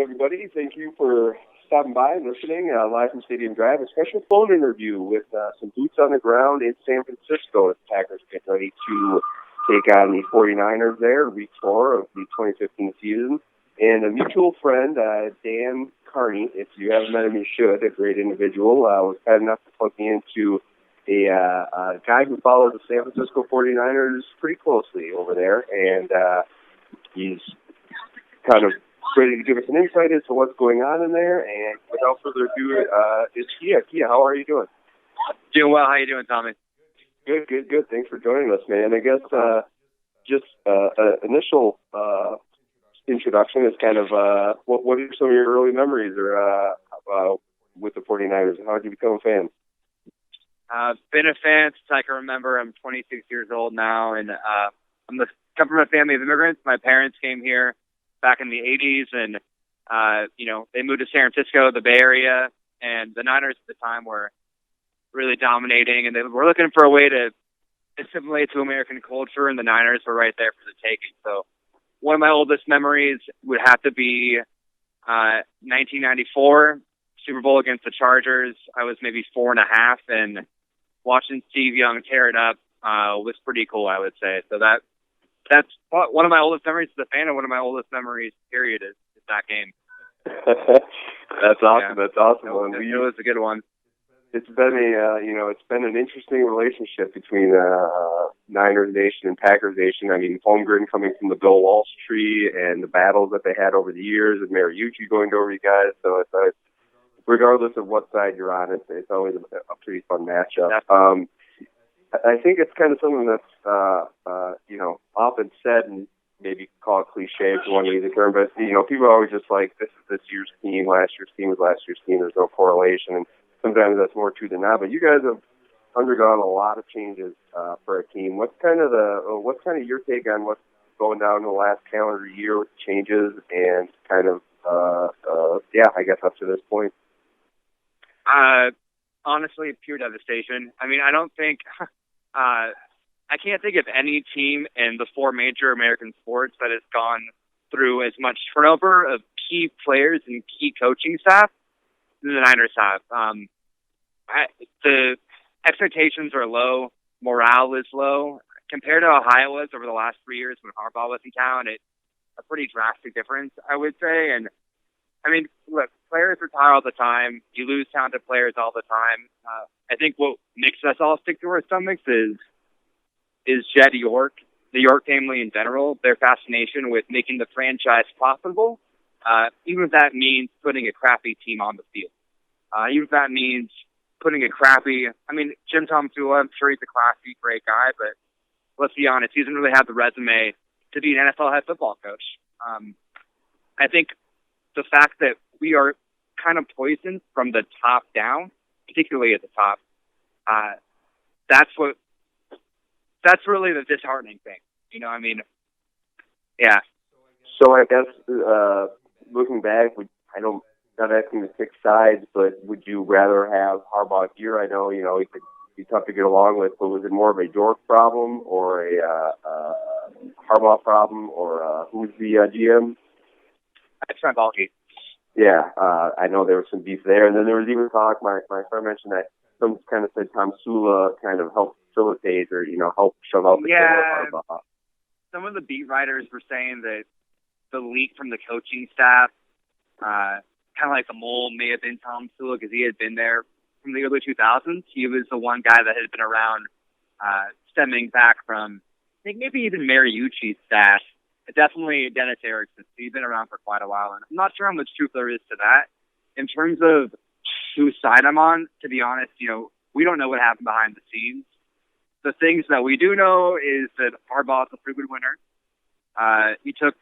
everybody. Thank you for stopping by and listening live from Stadium Drive. A special phone interview with some boots on the ground in San Francisco as the Packers get ready to take on the 49ers there, week 4 of the 2015 season. And a mutual friend, Dan Carney, if you haven't met him, you should, a great individual, was kind enough to plug me into a guy who follows the San Francisco 49ers pretty closely over there. And he's kind of ready to give us an insight as to what's going on in there. And without further ado, it's Kia. Kia, how are you doing? Doing well. How you doing, Tommy? Good. Thanks for joining us, man. I guess just initial introduction is kind of what are some of your early memories or with the 49ers, and how did you become a fan? Been a fan since I can remember. I'm 26 years old now, and I'm come from a family of immigrants. My parents came here back in the 80s, and they moved to San Francisco, the Bay Area, and the Niners at the time were really dominating, and they were looking for a way to assimilate to American culture, and the Niners were right there for the taking. So one of my oldest memories would have to be 1994 Super Bowl against the Chargers. I was maybe 4.5, and watching Steve Young tear it up was pretty cool, I would say. So that's one of my oldest memories as a fan, and one of my oldest memories, period, is that game. That's awesome. Yeah. That's awesome. It was a good one. It's been it's been an interesting relationship between Niners Nation and Packers Nation. I mean, Holmgren coming from the Bill Walsh tree and the battles that they had over the years, and Mariucci going over you guys. So it's regardless of what side you're on, it's always a pretty fun matchup. I think it's kind of something that's often said, and maybe call it cliche if you want to use the term, but people are always just like, this is this year's team, last year's team was last year's team. There's no correlation. And sometimes that's more true than not, but you guys have undergone a lot of changes for a team. What's kind of your take on what's going down in the last calendar year with changes and kind of I guess up to this point? Honestly, pure devastation. I mean, I don't think I can't think of any team in the 4 major American sports that has gone through as much turnover of key players and key coaching staff than the Niners have. The expectations are low. Morale is low. Compared to how high it was over the last 3 years when Harbaugh was in town, it's a pretty drastic difference, I would say. And, I mean, look, players retire all the time. You lose talented players all the time. I think what makes us all stick to our stomachs is Jed York, the York family in general, their fascination with making the franchise profitable, even if that means putting a crappy team on the field. Even if that means putting a crappy... I mean, Jim Tomsula, I'm sure he's a classy, great guy, but let's be honest, he doesn't really have the resume to be an NFL head football coach. I think the fact that we are kind of poisoned from the top down, particularly at the top, that's really the disheartening thing. I mean, yeah. So I guess looking back, not asking to pick sides, but would you rather have Harbaugh here? I know, he could be tough to get along with, but was it more of a York problem or a Harbaugh problem, or who's the GM? It's Fran. Yeah, I know there was some beef there, and then there was even talk. My friend mentioned that some kind of said Tomsula kind of helped facilitate or help shove out the door of Harbaugh. Some of the beat writers were saying that the leak from the coaching staff, kind of like the mole, may have been Tomsula because he had been there from the early 2000s. He was the one guy that had been around, stemming back from, I think maybe even Mariucci's staff. Definitely Dennis Erickson. He's been around for quite a while, and I'm not sure how much truth there is to that. In terms of whose side I'm on, to be honest, we don't know what happened behind the scenes. The things that we do know is that Harbaugh's a frequent winner. He took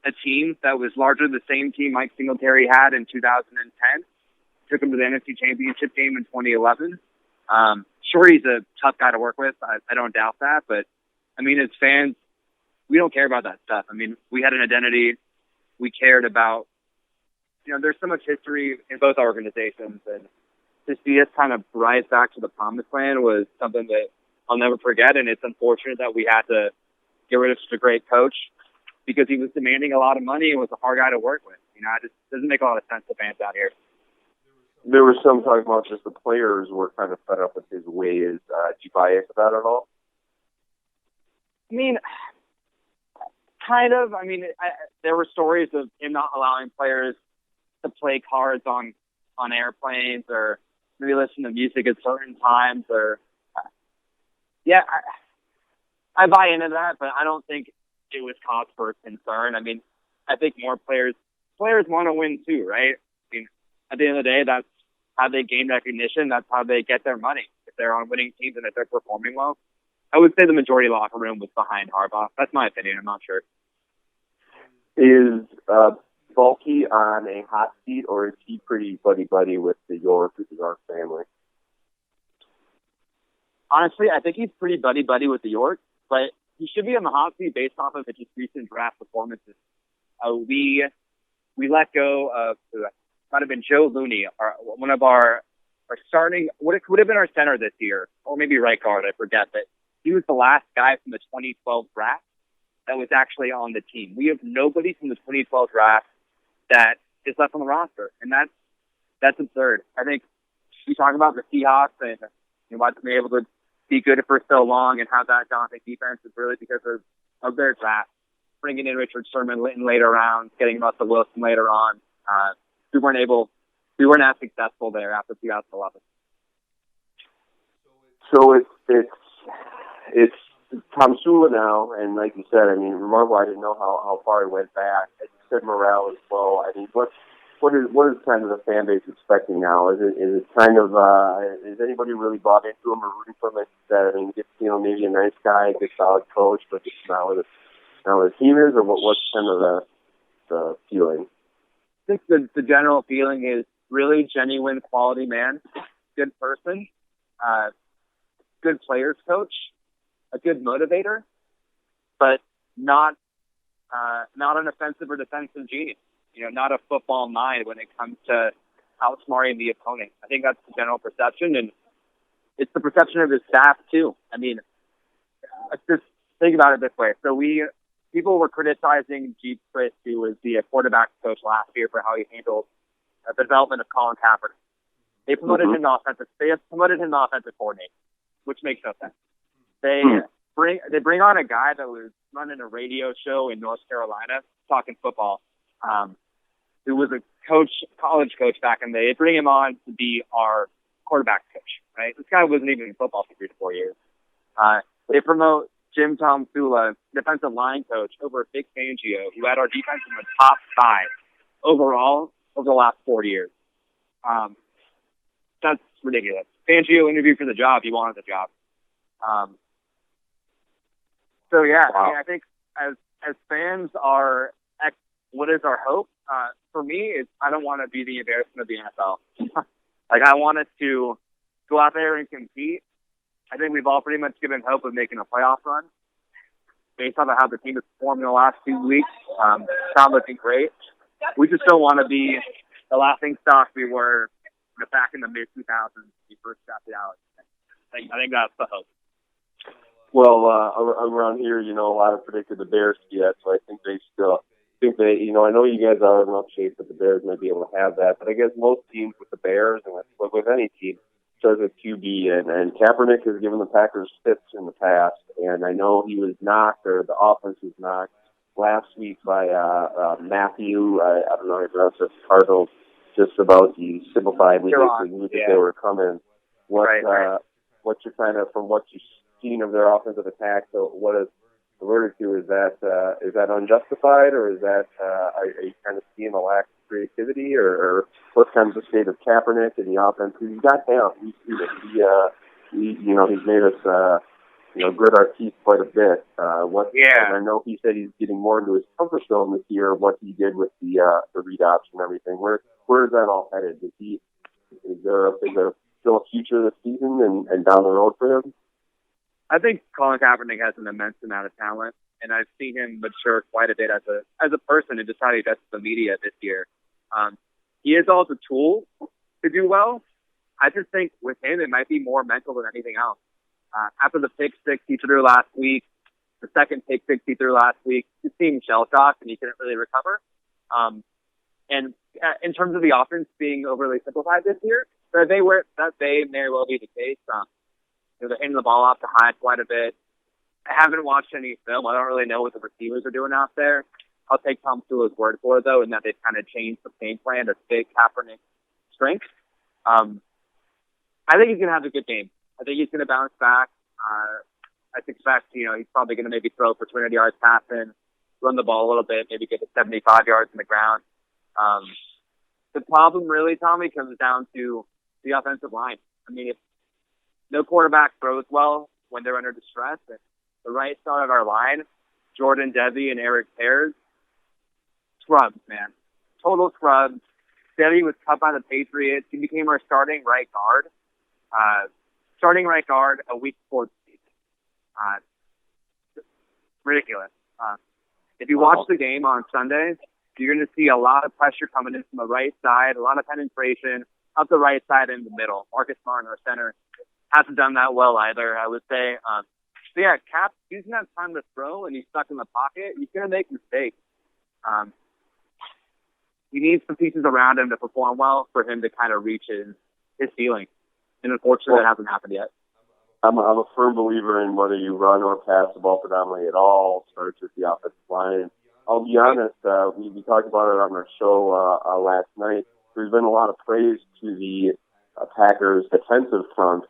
a team that was largely the same team Mike Singletary had in 2010, took him to the NFC Championship game in 2011. Sure, he's a tough guy to work with. I don't doubt that, but I mean, as fans, we don't care about that stuff. I mean, we had an identity. We cared about, there's so much history in both organizations, and to see us kind of rise back to the promised land was something that I'll never forget, and it's unfortunate that we had to get rid of such a great coach because he was demanding a lot of money and was a hard guy to work with. You know, it just doesn't make a lot of sense to fans out here. There was some talking about just the players were kind of fed up with his ways. Do you buy into that at all? I mean, kind of. I mean, there were stories of him not allowing players to play cards on airplanes or maybe listen to music at certain times. Or yeah, I buy into that, but I don't think it was cause for concern. I mean, I think more players want to win too, right? I mean, at the end of the day, that's how they gain recognition. That's how they get their money. If they're on winning teams and if they're performing well, I would say the majority locker room was behind Harbaugh. That's my opinion. I'm not sure. Is Bulky on a hot seat, or is he pretty buddy-buddy with the York family? Honestly, I think he's pretty buddy-buddy with the York, but he should be on the hot seat based off of his recent draft performances. We let go of, might have been Joe Looney, one of our starting, what would have been our center this year, or maybe right guard, I forget, but he was the last guy from the 2012 draft that was actually on the team. We have nobody from the 2012 draft that is left on the roster, and that's absurd. I think you talk about the Seahawks and why they're able to be good for so long and have that daunting defense is really because of their draft. Bringing in Richard Sherman in later rounds, getting Russell Wilson later on. We weren't as successful there after 2011. So it's Tomsula now, and like you said, I mean, remarkable. I didn't know how far he went back. You said morale is low. I mean, what is kind of the fan base expecting now? Is it kind of is anybody really bought into him or rooting for him? That, I mean, maybe a nice guy, good solid coach, but just not with the team is, or what's kind of the feeling? I think the general feeling is really genuine quality man, good person, good players coach, a good motivator, but not an offensive or defensive genius. Not a football mind when it comes to outsmarting the opponent. I think that's the general perception, and it's the perception of his staff too. I mean, just think about it this way. So people were criticizing Jeep Fritz, who was the quarterback coach last year, for how he handled the development of Colin Kaepernick. They promoted him to offensive. They have promoted him to offensive coordinator, which makes no sense. They bring on a guy that was running a radio show in North Carolina talking football, who was a college coach back in the day. They bring him on to be our quarterback coach, right? This guy wasn't even in football for 3 to 4 years. They promote Jim Tomsula, defensive line coach, over Vic Fangio, who had our defense in the top 5 overall over the last 4 years. That's ridiculous. Fangio interviewed for the job. He wanted the job. So, yeah, wow. I mean, I think as fans what is our hope? For me, I don't want to be the embarrassment of the NFL. I want us to go out there and compete. I think we've all pretty much given hope of making a playoff run based on how the team has performed in the last 2 weeks. It's not looking great. We just don't want to be the laughing stock we were back in the mid-2000s when we first drafted out. I think that's the hope. Well, around here, a lot of predicted the Bears yet, so I think they I know you guys are in rough shape, but the Bears might be able to have that. But I guess most teams with the Bears, and with any team, starts with QB, and Kaepernick has given the Packers fits in the past, and I know he was knocked, or the offense was knocked last week by Matthew, I don't know how to pronounce it, Cardinals, just about the simplified league that they were coming. What's your kind of, from what you've seen of their offensive attack, so what is alerted to, is that unjustified, or is that are you kind of seeing a lack of creativity, or what kind of the state of Kaepernick and the offense? Because he's got talent. He's made us grit our teeth quite a bit. And I know he said he's getting more into his comfort zone this year of what he did with the read option and everything. Where is that all headed? Is there still a future this season and down the road for him? I think Colin Kaepernick has an immense amount of talent, and I've seen him mature quite a bit as a person and just how he does the media this year. He has all the tools to do well. I just think with him, it might be more mental than anything else. After the pick six he threw last week, the second pick six he threw last week just seemed shell-shocked, and he couldn't really recover. And in terms of the offense being overly simplified this year, that may well be the case. They're handing the ball off to Hyde quite a bit. I haven't watched any film. I don't really know what the receivers are doing out there. I'll take Tomsula's word for it, though, in that they've kind of changed the game plan to fit Kaepernick's strength. I think he's going to have a good game. I think he's going to bounce back. I expect, he's probably going to maybe throw for 200 yards passing, run the ball a little bit, maybe get to 75 yards on the ground. The problem really, Tommy, comes down to the offensive line. I mean, if no quarterback throws well when they're under distress, and the right side of our line, Jordan Devy and Eric Ayers, scrubs, man. Total scrubs. Devy was cut by the Patriots. He became our starting right guard. A week before the season. Ridiculous. If you watch the game on Sunday, you're going to see a lot of pressure coming in from the right side, a lot of penetration up the right side in the middle. Marcus Martin, our center, hasn't done that well either, I would say. So yeah, Cap, he doesn't have time to throw, and he's stuck in the pocket. He's going to make mistakes. He needs some pieces around him to perform well for him to kind of reach his ceiling. And unfortunately, that hasn't happened yet. I'm a firm believer in whether you run or pass the ball predominantly at all starts with the offensive line. I'll be honest, we talked about it on our show last night. There's been a lot of praise to the Packers' defensive front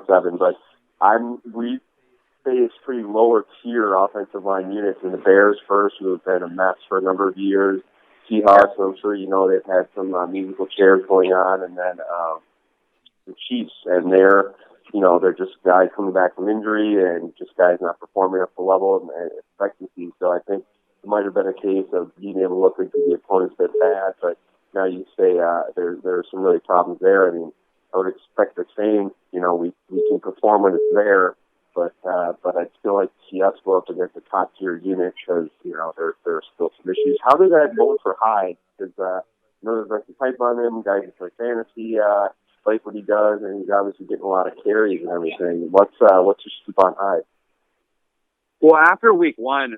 seven, but we face pretty lower tier offensive line units in the Bears first, who have been a mess for a number of years. Seahawks, I'm sure you know, they've had some musical chairs going on, and then the Chiefs, and they're just guys coming back from injury and just guys not performing up to the level and expectancy. So I think it might have been a case of being able to look into the opponent's been bad, but now you say there are some really problems there. I mean, I would expect the same. We can perform when it's there, but I'd still like to see us go up against the top tier unit because there are still some issues. How did that go for Hyde? Because there's like the hype on him. Guys play fantasy, like what he does, and he's obviously getting a lot of carries and everything. What's your scoop on Hyde? Well, after week one,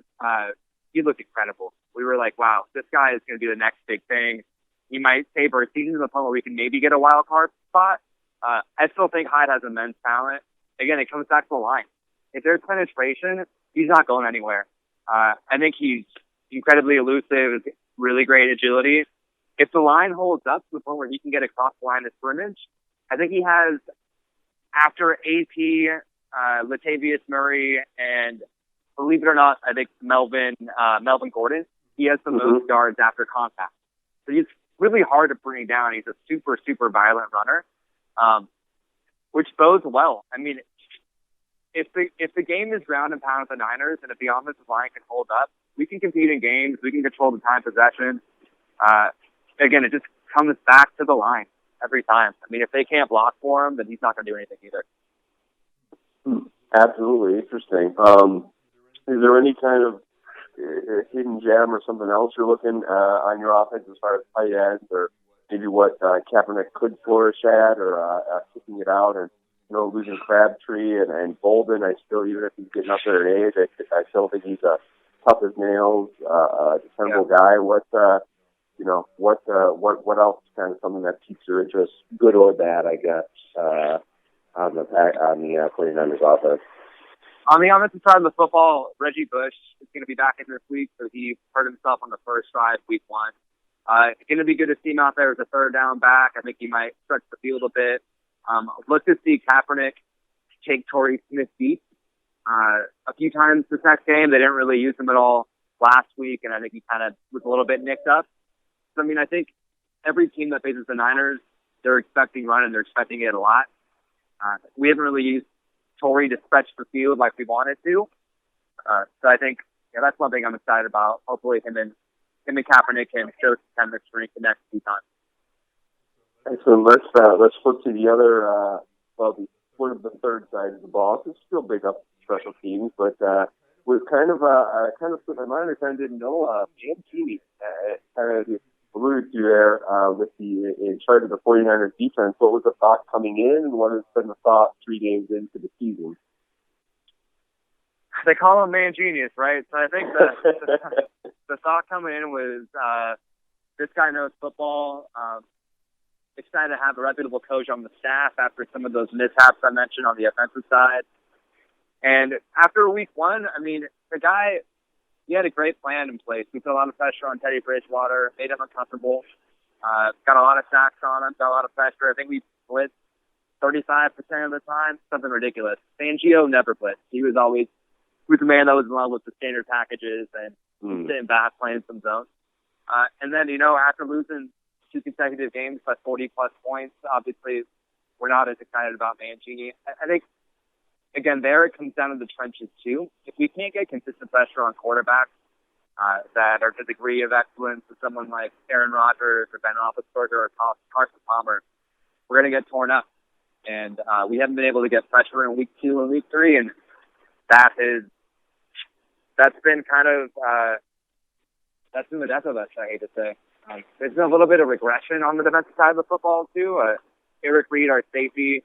he looked incredible. We were like, wow, this guy is going to be the next big thing. He might save our season to the point where we can maybe get a wild card spot. I still think Hyde has immense talent. Again, it comes back to the line. If there's penetration, he's not going anywhere. I think he's incredibly elusive, really great agility. If the line holds up to the point where he can get across the line of scrimmage, I think he has, after AP, Latavius Murray, and believe it or not, I think Melvin Gordon, he has the most yards after contact. So he's really hard to bring down. He's a super, super violent runner, which bodes well. I mean, if the game is ground and pound with the Niners, and if the offensive line can hold up, we can compete in games. We can control the time possession. Again, it just comes back to the line every time. I mean, if they can't block for him, then he's not going to do anything either. Absolutely. Interesting. Is there any kind of hidden gem or something else you're looking on your offense as far as tight ends, or maybe what Kaepernick could flourish at, or kicking it out, and losing Crabtree and Bolden? Even if he's getting up there in age, I still think he's a tough as nails, dependable guy. What else is kind of something that piques your interest, good or bad, I guess, on the 49ers offense? On the offensive side of the football, Reggie Bush is going to be back in this week, so he hurt himself on the first drive, week one. It's going to be good to see him out there as a third down back. I think he might stretch the field a bit. Look to see Kaepernick take Torrey Smith deep a few times this next game. They didn't really use him at all last week, and I think he kind of was a little bit nicked up. So, I mean, I think every team that faces the Niners, they're expecting run, and they're expecting it a lot. We haven't really used Torrey to stretch the field like we wanted to. So I think that's one thing I'm excited about. Hopefully him and Kaepernick can show some kind of strength the next few times. Excellent. Let's flip to the other, the third side of the ball. It's still big up special teams, but was kind of slipped my mind. I kind of didn't know. Mancini kind of alluded to there with the in charge of the 49ers defense. What was the thought coming in, and what has been the thought 3 games into the season? They call him Mangenius, right? So I think the thought coming in was this guy knows football. Excited to have a reputable coach on the staff after some of those mishaps I mentioned on the offensive side. And after week one, I mean, the guy, he had a great plan in place. We put a lot of pressure on Teddy Bridgewater, made him uncomfortable, got a lot of sacks on him, got a lot of pressure. I think we split 35% of the time, something ridiculous. Fangio never blitzed. He was a man that was in love with the standard packages and sitting back playing some zones. And then, after losing 2 consecutive games by 40-plus points, obviously we're not as excited about Mangini. I think, again, there it comes down to the trenches, too. If we can't get consistent pressure on quarterbacks that are to the degree of excellence with someone like Aaron Rodgers or Ben Roethlisberger or Carson Palmer, we're going to get torn up. And we haven't been able to get pressure in week 2 and week 3, and that's been kind of that's been the death of us, I hate to say. There's been a little bit of regression on the defensive side of the football, too. Eric Reed, our safety,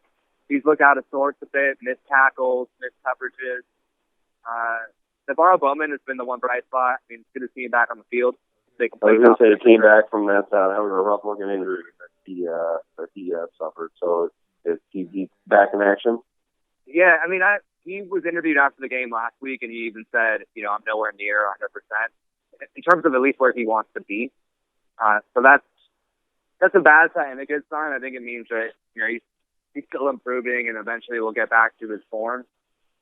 he's looked out of sorts a bit, missed tackles, missed coverages. Navarro Bowman has been the one bright spot. I mean, it's good to see him back on the field. I was going to say, he came back from that was a rough-looking injury that he suffered. So is he back in action? Yeah, I mean, he was interviewed after the game last week, and he even said, I'm nowhere near 100% in terms of at least where he wants to be. So that's a bad sign and a good sign. I think it means that he's still improving, and eventually we'll get back to his form.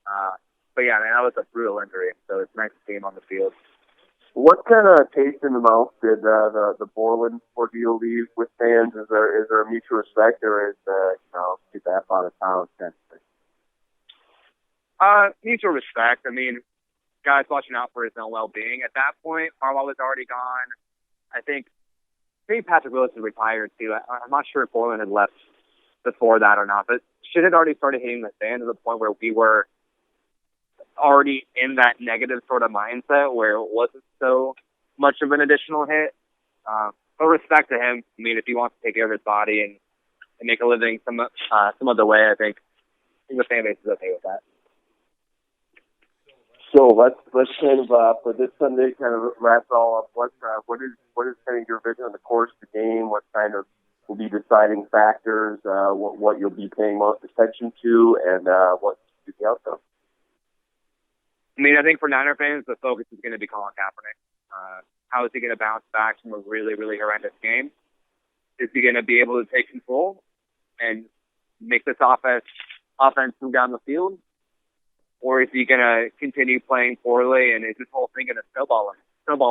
But yeah, that was a brutal injury, so it's nice to see him on the field. What kind of taste in the mouth did the Borland ordeal leave with fans? Is there a mutual respect, or is get that out of town kind of thing? Mutual respect. I mean, guys watching out for his own well-being. At that point, Harbaugh was already gone. I think maybe Patrick Willis is retired too. I'm not sure if Borland had left before that or not, but shit had already started hitting the fan to the point where we were already in that negative sort of mindset where it wasn't so much of an additional hit. But respect to him. I mean, if he wants to take care of his body and make a living some other way, I think the fan base is okay with that. So let's kind of for this Sunday kind of wrap it all up. What is kind of your vision on the course of the game? What kind of will be deciding factors? What you'll be paying most attention to, and what will be the outcome? I mean, I think for Niner fans, the focus is going to be Colin Kaepernick. How is he going to bounce back from a really, really horrendous game? Is he going to be able to take control and make this offense move down the field? Or is he going to continue playing poorly, and is this whole thing going to snowball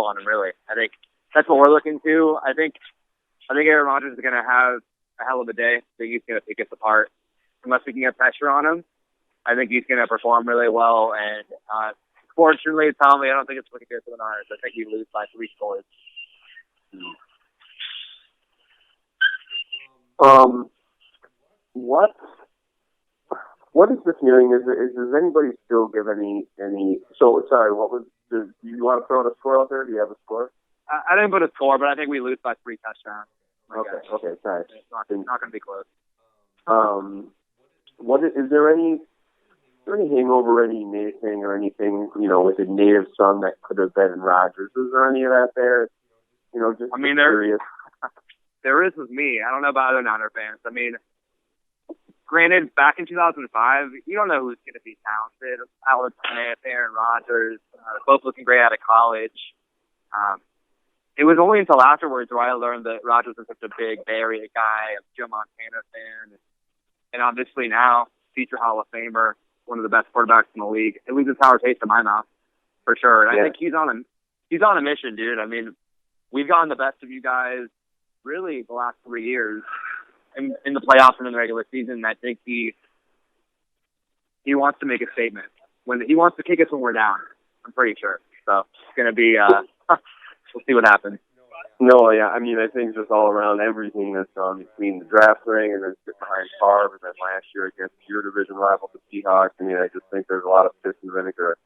on him, really? I think that's what we're looking to. I think Aaron Rodgers is going to have a hell of a day. I think he's going to pick us apart. Unless we can get pressure on him, I think he's going to perform really well. And fortunately, Tommy, I don't think it's looking good for the Niners. I think we lose by 3 scores. What is the feeling? Does anybody still give any? So sorry, do you want to throw out a score out there? Do you have a score? I didn't put a score, but I think we lose by 3 touchdowns. Okay, nice. It's not going to be close. Is there any hangover, anything or anything, with a native son that could have been in Rodgers? Is there any of that there? Just curious. There is with me. I don't know about other Niner fans. I mean, granted, back in 2005, you don't know who's going to be talented. Alex Smith, Aaron Rodgers, both looking great out of college. It was only until afterwards where I learned that Rodgers was such a big Bay Area guy, a Joe Montana fan, and obviously now future Hall of Famer, one of the best quarterbacks in the league. It leaves a sour taste in my mouth, for sure. And I think he's on a mission, dude. I mean, we've gotten the best of you guys really the last 3 years in the playoffs and in the regular season. I think he wants to make a statement. When he wants to kick us when we're down, I'm pretty sure. So it's going to be we'll see what happens. No, yeah, I mean, I think just all around everything that's between the draft ring and then behind Favre and then last year against your division rival, the Seahawks. I mean, I just think there's a lot of piss and vinegar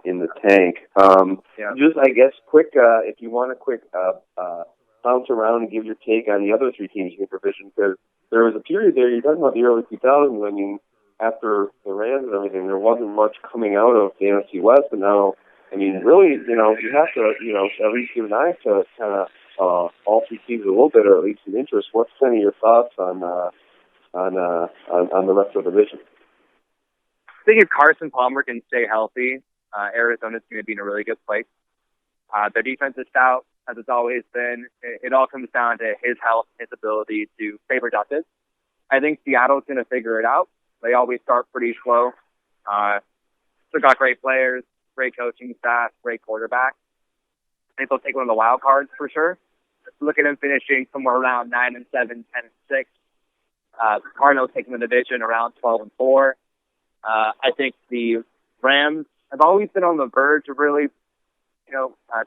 in the tank. Just, I guess, if you want a quick bounce around and give your take on the other 3 teams in your division, because there was a period there, you're talking about the early 2000s, I mean, after the Rams and everything, there wasn't much coming out of the NFC West, and now, I mean, really, you have to, at least give an eye to kind of all three teams a little bit, or at least an interest. What's kind of your thoughts on the rest of the division? I think if Carson Palmer can stay healthy, Arizona's going to be in a really good place. Their defense is stout, as it's always been. It all comes down to his health, his ability to stay productive. I think Seattle's going to figure it out. They always start pretty slow. They've got great players, great coaching staff, great quarterback. I think they'll take one of the wild cards for sure. Look at them finishing somewhere around 9-7, 10-6. Cardinals taking the division around 12-4. I think the Rams have always been on the verge of really,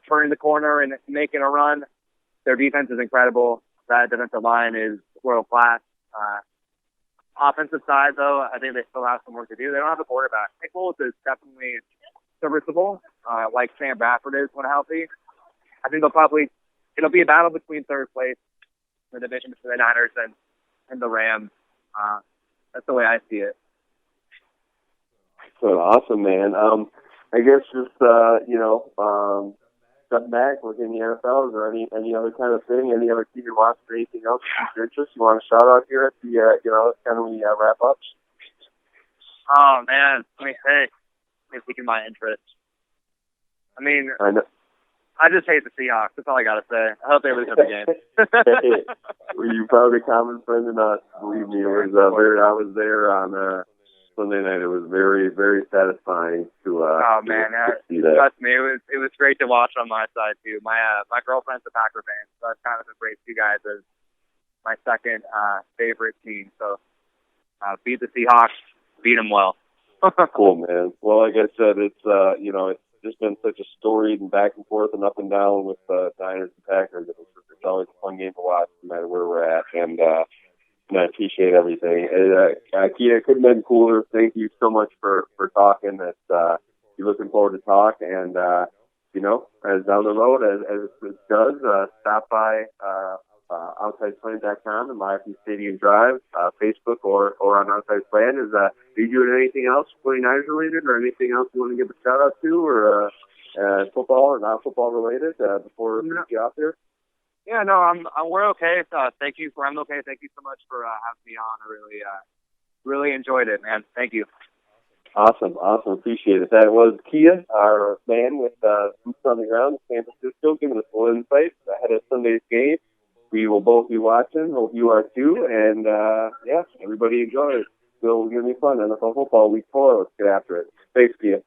turning the corner and making a run. Their defense is incredible. That defensive line is world class. Offensive side, though, I think they still have some work to do. They don't have a quarterback. Nick Foles is definitely serviceable, like Sam Bradford is when healthy. I think it'll be a battle between third place in the division between the Niners and the Rams. That's the way I see it. So awesome, man. I guess just stepping back, looking in the NFL, is there any other kind of thing, any other team you watch, or anything else of interest you want to shout out here at the kind of we wrap up? Oh man, let me think. Let me think of my interest. I mean, I just hate the Seahawks. That's all I gotta say. I hope they lose every game. Well, you found a common friend in us. Believe me, it was I was there on Sunday night. It was very, very satisfying to see that. Trust me, it was great to watch on my side too. My girlfriend's a Packer fan, so that's kind of a great two guys as my second favorite team. So beat the Seahawks, beat them well. Cool, man. Well, like I said, it's it's just been such a storied and back and forth and up and down with Niners and Packers. It's always a fun game to watch, no matter where we're at, and I appreciate everything. Kia, couldn't have been cooler. Thank you so much for talking. You're looking forward to talk, and as down the road as it does, stop by OutsidePlan.com and Live from Stadium Drive, Facebook, or on Outside Plan. Are you doing anything else 49ers related, or anything else you want to give a shout out to, or football or not football related before we get out there? Yeah, no, we're okay. Thank you I'm okay. Thank you so much for having me on. I really enjoyed it, man. Thank you. Awesome. Appreciate it. That was Kia, our man with boots on the ground in San Francisco, giving us full insight ahead of Sunday's game. We will both be watching. Hope you are too. And everybody enjoy it. It's going to be fun. NFL football week 4. Let's get after it. Thanks, Kia.